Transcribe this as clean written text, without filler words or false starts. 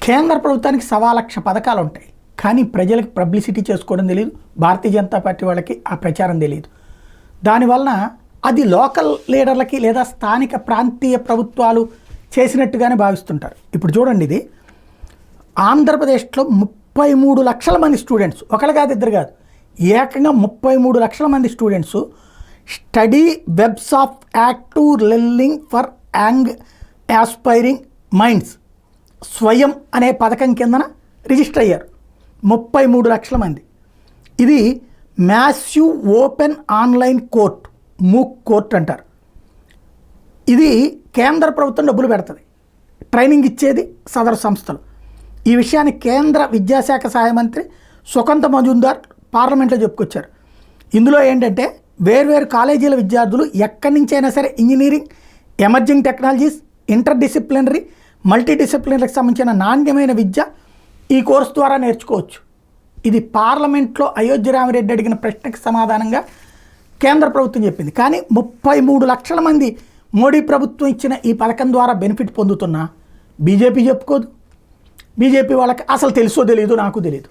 కేంద్ర ప్రభుత్వానికి 1,00,000 పథకాలు ఉంటాయి, కానీ ప్రజలకు పబ్లిసిటీ చేసుకోవడం తెలియదు. భారతీయ జనతా పార్టీ వాళ్ళకి ఆ ప్రచారం తెలియదు. దానివలన అది లోకల్ లీడర్లకి లేదా స్థానిక ప్రాంతీయ ప్రభుత్వాలు చేసినట్టుగానే భావిస్తుంటారు. ఇప్పుడు చూడండి, ఇది ఆంధ్రప్రదేశ్లో 33 లక్షల మంది స్టూడెంట్స్, ఒకరు కాదు ఇద్దరు కాదు, ఏకంగా 33 లక్షల మంది students study webs of active learning for young aspiring minds Swayam అనే పథకం కిందన రిజిస్టర్ అయ్యారు 33 లక్షల మంది. ఇది massive open online court, MOOC court అంటారు. ఇది కేంద్ర ప్రభుత్వం డబ్బులు పెడుతుంది, ట్రైనింగ్ ఇచ్చేది సదరు సంస్థలు. ఈ విషయాన్ని కేంద్ర విద్యాశాఖ సహాయ మంత్రి సుకంత మజుందార్ పార్లమెంట్లో చెప్పుకొచ్చారు. ఇందులో ఏంటంటే వేర్వేరు కాలేజీల విద్యార్థులు ఎక్కడి నుంచైనా సరే engineering, emerging technologies, inter disciplinary, multi డిసిప్లినరీకి సంబంధించిన నాణ్యమైన విద్య ఈ కోర్సు ద్వారా నేర్చుకోవచ్చు. ఇది పార్లమెంట్లో అయోధ్య రామిరెడ్డి అడిగిన ప్రశ్నకు సమాధానంగా కేంద్ర ప్రభుత్వం చెప్పింది. కానీ 33 లక్షల మంది మోడీ ప్రభుత్వం ఇచ్చిన ఈ పథకం ద్వారా బెనిఫిట్ పొందుతున్నా బీజేపీ చెప్పుకోదు. బీజేపీ వాళ్ళకి అసలు తెలుసో తెలియదు, నాకు తెలియదు.